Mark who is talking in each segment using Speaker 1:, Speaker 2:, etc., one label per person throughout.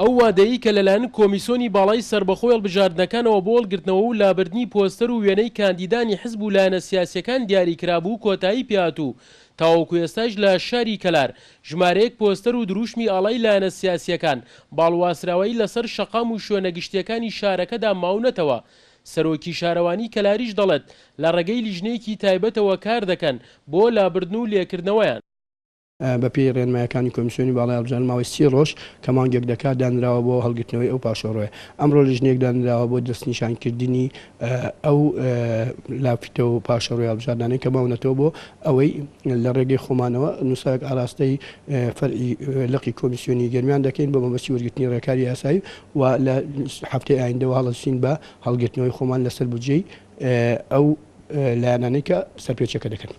Speaker 1: ئەو وادەیە کە لەلایەن کۆمیسیۆنی باڵای سربەخۆی هەڵبژاردنەکانەوە بۆ هەڵگرتنەوە و لابردنی پۆستەر و وێنەی کاندیدانی حزب و لایەنە سیاسیەکان دیاریکرابوو کۆتایی پێهاتوو. تاوەکو ئێستاش لە شاری کەلار ژمارەیەک پۆستەر و دروشمی ئاڵای لایەنە سیاسیەکان باڵواسراوەیی لەسەر شەقام و شوێنە گشتیەکانی شارەکەدا ماونەتەوە. سەرۆکی شارەوانی کەلاریش دەڵێت لە ڕێگەی لیژنەیەکی تایبەتەوە کار دەکەن بۆ لابردن و لێکردنەوەیان.
Speaker 2: بەپێی ڕێنمایەکانی کۆمیسیۆنی باڵای هەڵبژاردن ماوەی 30 ڕۆژ کە مانگێک دەکات دانراوە بۆ هەڵگرتنەوەی ئەو پاشەڕۆیە. ئەمڕۆ لیژنەیەک دانراوە بۆ دەستنیشانکردنی ئەو لاپیتە و پاشەڕۆی هەڵبژاردنانەی کە ماونەتەوە بۆ ئەوەی لە ڕێگەی خۆمانەوە نووسەرێک ئاراستەی فەرعی لقی کۆمیسیۆنی گەرمیان دەکەین بۆ مەبەستی وەرگرتنی ڕێکاری یاسایی و لە هەفتەی ئایندەوە هەڵەچین بە هەڵگرتنەوەی خۆمان لەسەر بودجەی ئەو لایەنانەی کە سەرپێچەکە دەکەن.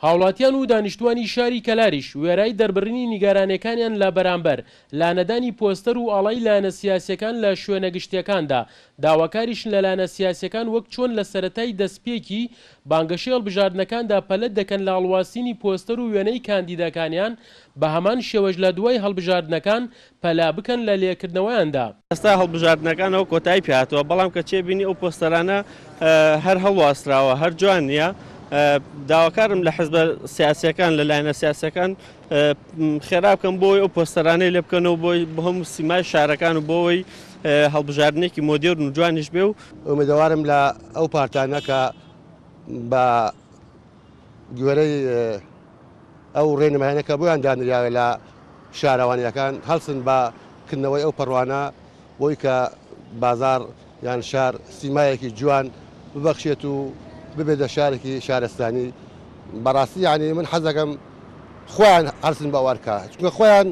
Speaker 1: هاوڵاتیان و دانیشتوانی شاری کەلاریش وێرای دەربڕینی نیگارانەکانیان لە بەرامبەر لانەدانی پۆستەر و ئاڵای لایەنە سیاسیەکان لە شوێنە گشتیەکاندا داواکاریشن لە لایەنە سیاسیەکان وەک چۆن لە سەرەتای دەستپێکی بانگەشەی هەڵبژاردنەکاندا پەلەت دەکەن لە هەڵواسینی پۆستەر و وێنەی کاندیدەکانیان بە هەمان شێوەش لە دوای هەڵبژاردنەکان پەلا بکەن لە لێکردنەوەیاندا.
Speaker 3: ئێستا هەڵبژاردنەکانەوە کۆتایی پێهاتووە بەڵام کە چێبینی ئەو پۆستەرانە هەر هەڵواستراوە هەر جوان نییە. داواکارم لە حزب سیاسیەکان لە لایەنە سیاسەکان خێرا بکەم بۆی ئەو پۆستەرانەی لێ بکەنەوە بۆی بە هەموو سیمای شارەکان و بۆەوەی هەڵبژاردنێکی مۆدێرن و جوانیش بێ و
Speaker 4: ئومێدەوارم لە ئەو پارتانە کە بە گوێرەی ئەو ڕێنمایانەکە بۆیان دانراوە لە شارەوانیەکان هەڵسن بە کردنەوەی ئەو پەڕوانە بۆی کە بازار یان شار سیمایەکی جوان ببەخشێت و ببێتە شارێکی شارستانی. بەڕاستی یعنی من حەزەکەم خۆیان هەرسن باوەڕکە چونکە خۆیان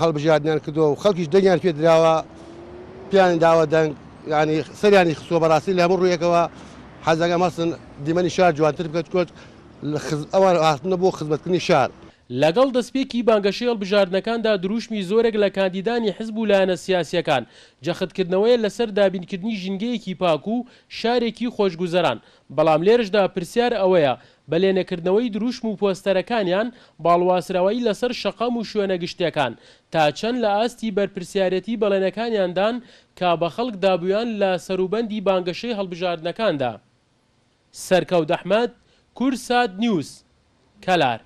Speaker 4: هەڵبژاردنیان کردووە و خەڵکیش دەنگیان پێ درراوە پیان داوە دەنگ ینی سەریانی خسووە بەڕاستی لە هەموو ڕوویەکەوە حەزەکەم هەستن دیمەنی شار جوانتر بکەت کۆت ئەوان هاتنە بۆ خزمەتکردنی شار.
Speaker 1: لەگەڵ دەستپێکی بانگەشەی هەڵبژاردنەکاندا دروشمی زۆرێک لە کاندیدانی حزب و لایەنە سیاسیەکان جەختکردنەوەی لەسەر دابینکردنی ژینگەیەکی پاک و شارێکی خۆشگوزەران. بەڵام لێرشدا پرسیار ئەوەیە بەلێنەکردنەوەی دروشم و پۆستەرەکانیان باڵواسراوایی لەسەر شەقام و شوێنە گشتیەکان تا چەند لە ئاستی بەرپرسیارەتی بەڵێنەکانیاندان کا بە خەڵک دابوویان لە سەروبەندی بانگەشەی هەڵبژاردنەکاندا. سەرکەوت ئەحمەد، کورسات نیوز، کەلار.